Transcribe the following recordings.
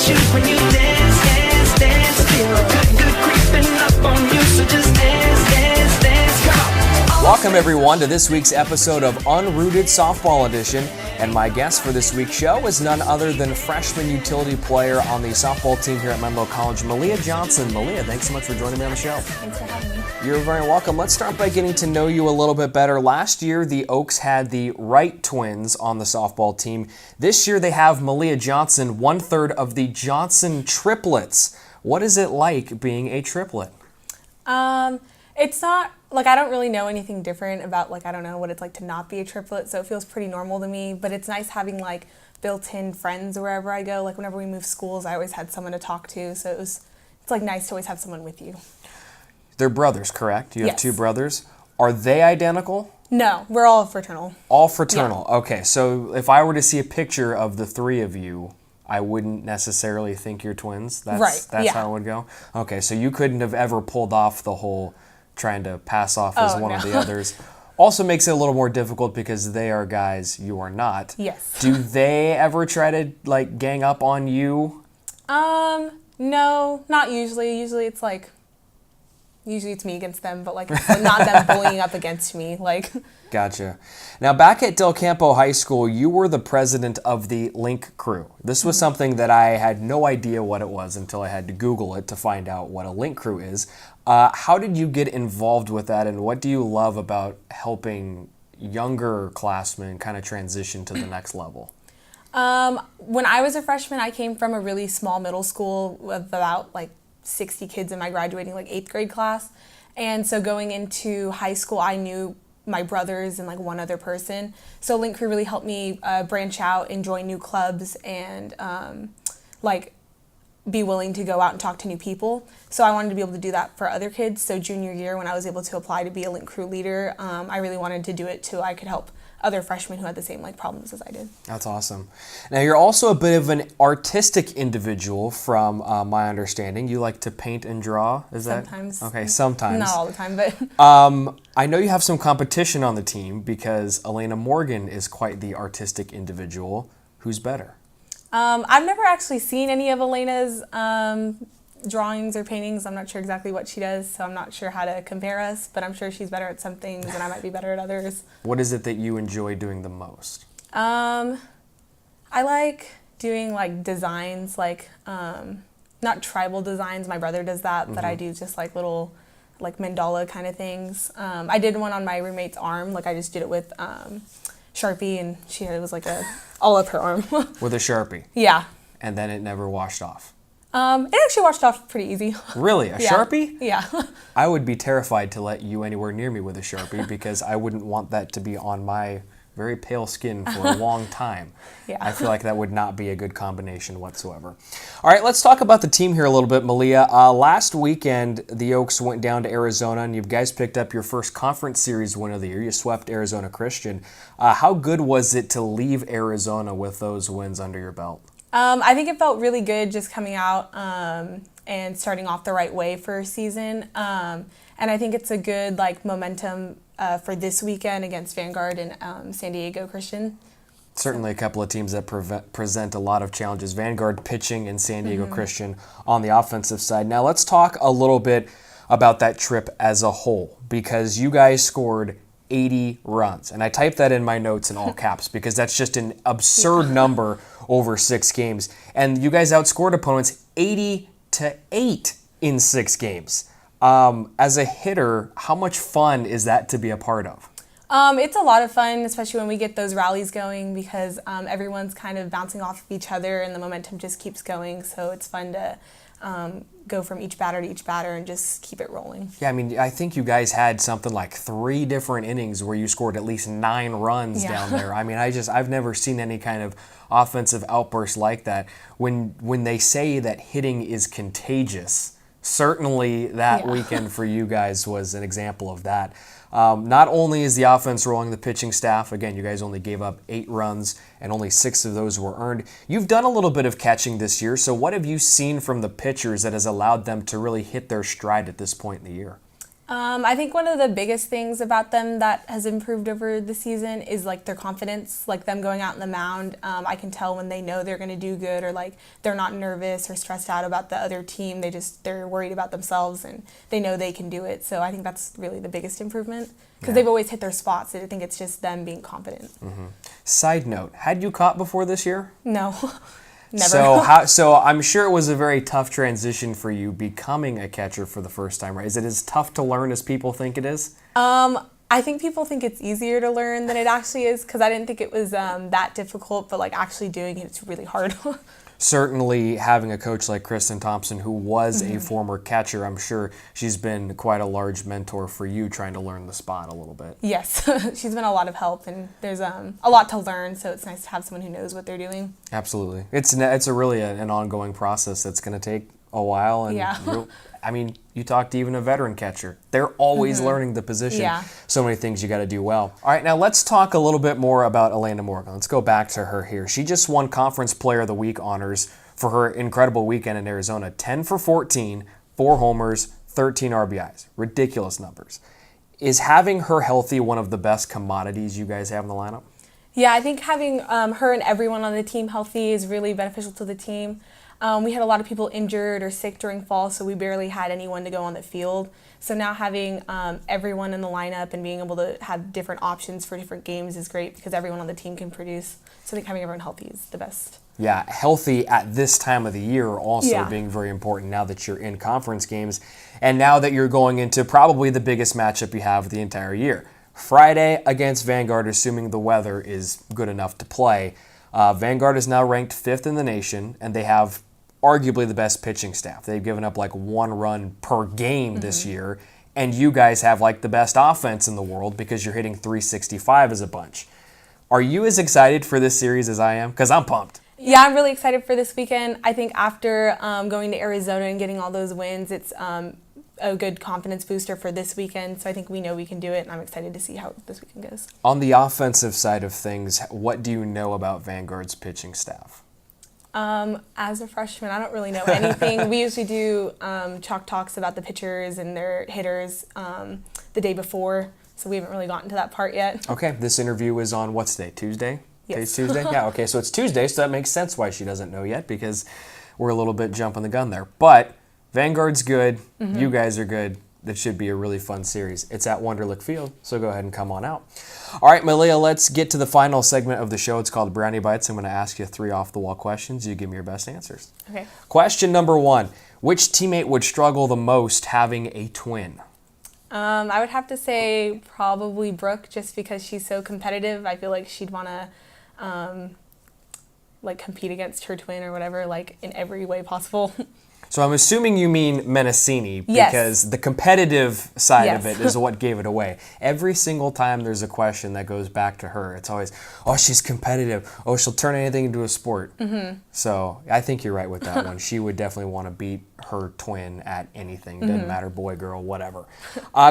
shoes when you dance, dance, dance. Feel good, good creeping up on you, so just dance, dance, dance. Come on. Welcome everyone to this week's episode of Unrooted Softball Edition. And my guest for this week's show is none other than freshman utility player on the softball team here at Menlo College, Malia Johnson. Malia, thanks so much for joining me on the show. Thanks for having me. You're very welcome. Let's start by getting to know you a little bit better. Last year, the Oaks had the Wright twins on the softball team. This year, they have Malia Johnson, one-third of the Johnson triplets. What is it like being a triplet? It's not, I don't really know anything different about, I don't know what it's like to not be a triplet, so it feels pretty normal to me, but it's nice having, built-in friends wherever I go. Whenever we move schools, I always had someone to talk to, so it's nice to always have someone with you. They're brothers, correct? You have Yes. two brothers. Are they identical? No, we're all fraternal. All fraternal. Yeah. Okay, so if I were to see a picture of the three of you, I wouldn't necessarily think you're twins. That's yeah. how it would go? Okay, so you couldn't have ever pulled off the whole trying to pass off as one of the others. Also makes it a little more difficult because they are guys, you are not. Yes. Do they ever try to gang up on you? No, not usually. Usually it's me against them, but it's not them bullying up against me. Gotcha. Now, back at Del Campo High School, you were the president of the Link Crew. This was something that I had no idea what it was until I had to Google it to find out what a Link Crew is. How did you get involved with that, and what do you love about helping younger classmen kind of transition to the next level? When I was a freshman, I came from a really small middle school with about 60 kids in my graduating 8th grade class. And so going into high school, I knew my brothers and one other person. So Link Crew really helped me branch out and join new clubs and be willing to go out and talk to new people. So I wanted to be able to do that for other kids. So junior year, when I was able to apply to be a Link Crew leader, I really wanted to do it so I could help other freshmen who had the same problems as I did. That's awesome. Now, you're also a bit of an artistic individual from my understanding. You like to paint and draw, is that? Sometimes. Okay, sometimes. Not all the time, but... I know you have some competition on the team because Elena Morgan is quite the artistic individual. Who's better? I've never actually seen any of Elena's drawings or paintings. I'm not sure exactly what she does, so I'm not sure how to compare us, but I'm sure she's better at some things and I might be better at others. What is it that you enjoy doing the most? I like doing designs, not tribal designs. My brother does that, but I do just little mandala kind of things. I did one on my roommate's arm. I just did it with Sharpie, and it was all up her arm. With a Sharpie? Yeah. And then it never washed off? It actually washed off pretty easy. Really? A Sharpie? Yeah. I would be terrified to let you anywhere near me with a Sharpie because I wouldn't want that to be on my very pale skin for a long time. Yeah. I feel like that would not be a good combination whatsoever. All right, let's talk about the team here a little bit, Malia. Last weekend, the Oaks went down to Arizona, and you guys picked up your first conference series win of the year. You swept Arizona Christian. How good was it to leave Arizona with those wins under your belt? I think it felt really good just coming out and starting off the right way for a season. And I think it's a good momentum for this weekend against Vanguard and San Diego Christian. Certainly a couple of teams that present a lot of challenges. Vanguard pitching and San Diego Christian on the offensive side. Now let's talk a little bit about that trip as a whole, because you guys scored 80 runs. And I typed that in my notes in all caps because that's just an absurd number over 6 games. And you guys outscored opponents 80-8 in 6 games. As a hitter, how much fun is that to be a part of? It's a lot of fun, especially when we get those rallies going, because everyone's kind of bouncing off of each other and the momentum just keeps going. So it's fun to go from each batter to each batter and just keep it rolling. Yeah, I mean, I think you guys had something like 3 different innings where you scored at least 9 runs down there. I mean, I've never seen any kind of offensive outburst like that. When they say that hitting is contagious, certainly that weekend for you guys was an example of that. Not only is the offense rolling, the pitching staff, again, you guys only gave up 8 runs and only 6 of those were earned. You've done a little bit of catching this year, so what have you seen from the pitchers that has allowed them to really hit their stride at this point in the year? I think one of the biggest things about them that has improved over the season is like their confidence, like them going out in the mound. I can tell when they know they're going to do good, or like they're not nervous or stressed out about the other team. They're worried about themselves and they know they can do it. So I think that's really the biggest improvement because they've always hit their spots. I think it's just them being confident. Side note, had you caught before this year? No. Never. So I'm sure it was a very tough transition for you becoming a catcher for the first time, right? Is it as tough to learn as people think it is? I think people think it's easier to learn than it actually is because I didn't think it was that difficult, but like actually doing it's really hard. Certainly having a coach like Kristen Thompson, who was a former catcher, I'm sure she's been quite a large mentor for you trying to learn the spot a little bit. Yes, she's been a lot of help, and there's a lot to learn, so it's nice to have someone who knows what they're doing. Absolutely. It's a really an ongoing process that's going to take a while. And I mean, you talk to even a veteran catcher. They're always learning the position. Yeah. So many things you got to do well. All right, now let's talk a little bit more about Elena Morgan. Let's go back to her here. She just won Conference Player of the Week honors for her incredible weekend in Arizona. 10 for 14, 4 homers, 13 RBIs. Ridiculous numbers. Is having her healthy one of the best commodities you guys have in the lineup? Yeah, I think having her and everyone on the team healthy is really beneficial to the team. We had a lot of people injured or sick during fall, so we barely had anyone to go on the field. So now having everyone in the lineup and being able to have different options for different games is great because everyone on the team can produce. So I think having everyone healthy is the best. Yeah, healthy at this time of the year also being very important now that you're in conference games and now that you're going into probably the biggest matchup you have the entire year. Friday against Vanguard, assuming the weather is good enough to play. Vanguard is now ranked 5th in the nation, and they have arguably the best pitching staff. They've given up like 1 run per game this year, and you guys have like the best offense in the world because you're hitting 365 as a bunch. Are you as excited for this series as I am? Because I'm pumped. Yeah, I'm really excited for this weekend. I think after going to Arizona and getting all those wins, it's a good confidence booster for this weekend. So I think we know we can do it, and I'm excited to see how this weekend goes. On the offensive side of things, what do you know about Vanguard's pitching staff? As a freshman, I don't really know anything. We usually do chalk talks about the pitchers and their hitters the day before, so we haven't really gotten to that part yet. Okay, this interview is on what day? Tuesday? Yes. Today's Tuesday? Yeah, okay, so it's Tuesday, so that makes sense why she doesn't know yet because we're a little bit jumping the gun there. But Vanguard's good, you guys are good. That should be a really fun series. It's at Wonderlic Field, so go ahead and come on out. All right, Malia, let's get to the final segment of the show. It's called Brownie Bites. I'm going to ask you 3 off-the-wall questions. You give me your best answers. Okay. Question number 1. Which teammate would struggle the most having a twin? I would have to say probably Brooke, just because she's so competitive. I feel like she'd want to like compete against her twin or whatever, like in every way possible. So I'm assuming you mean Menacini Yes. because the competitive side Yes. of it is what gave it away. Every single time there's a question that goes back to her, it's always, oh, she's competitive. Oh, she'll turn anything into a sport. So I think you're right with that one. She would definitely want to beat her twin at anything. Doesn't matter, boy, girl, whatever.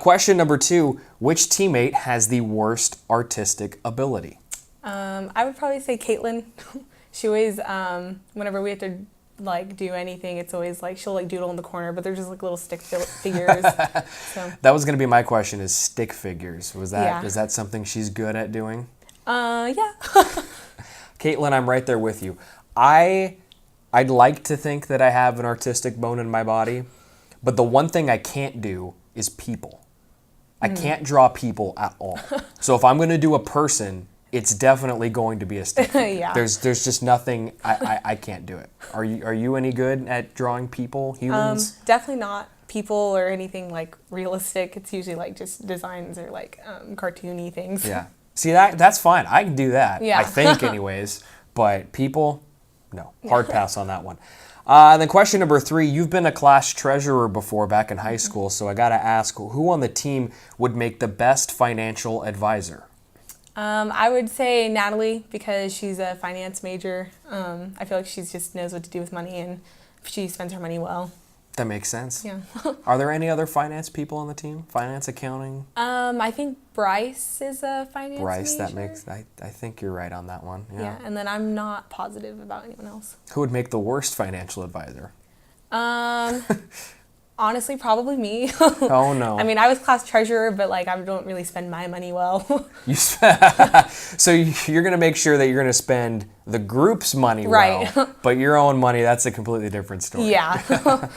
Question number 2, which teammate has the worst artistic ability? I would probably say Caitlin. She always, whenever we have to like do anything, it's always like she'll like doodle in the corner, but they're just like little stick figures. So. That was going to be my question: is stick figures? Is Yeah. that something she's good at doing? Yeah. Caitlin, I'm right there with you. I'd like to think that I have an artistic bone in my body, but the one thing I can't do is people. I can't draw people at all. So if I'm going to do a person, it's definitely going to be a stick figure. Yeah. There's just nothing, I can't do it. Are you any good at drawing people, humans? Definitely not people or anything like realistic. It's usually like just designs or like cartoony things. Yeah. See, that's fine. I can do that. Yeah. I think anyways. But people, no. Hard pass on that one. And then question number 3, you've been a class treasurer before back in high school, so I got to ask, who on the team would make the best financial advisor? I would say Natalie, because she's a finance major. I feel like she just knows what to do with money and she spends her money well. That makes sense. Yeah. Are there any other finance people on the team? Finance, accounting? I think Bryce is a finance Bryce, major. that makes, I think you're right on that one. Yeah, and then I'm not positive about anyone else. Who would make the worst financial advisor? Honestly, probably me. Oh no. I mean, I was class treasurer, but like I don't really spend my money well. So you're going to make sure that you're going to spend the group's money Right. well, but your own money, that's a completely different story. Yeah.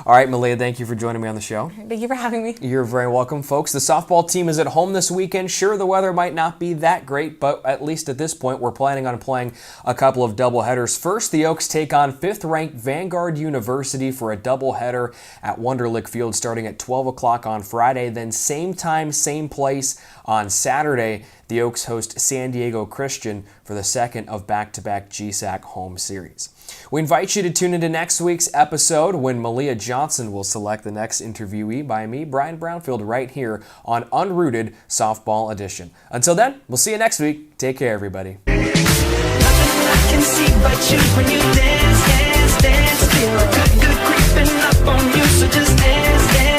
All right, Malia, thank you for joining me on the show. Thank you for having me. You're very welcome, folks. The softball team is at home this weekend. Sure, the weather might not be that great, but at least at this point, we're planning on playing a couple of doubleheaders. First, the Oaks take on 5th-ranked Vanguard University for a doubleheader at Wunderlich Field starting at 12 o'clock on Friday. Then same time, same place on Saturday, the Oaks host San Diego Christian for the second of back-to-back GSAC home series. We invite you to tune into next week's episode when Malia Johnson will select the next interviewee by me, Brian Brownfield, right here on Unrooted Softball Edition. Until then, we'll see you next week. Take care, everybody. Nothing I can see but you when you dance, dance, dance. Feel good, good creeping up on you, so just dance, dance.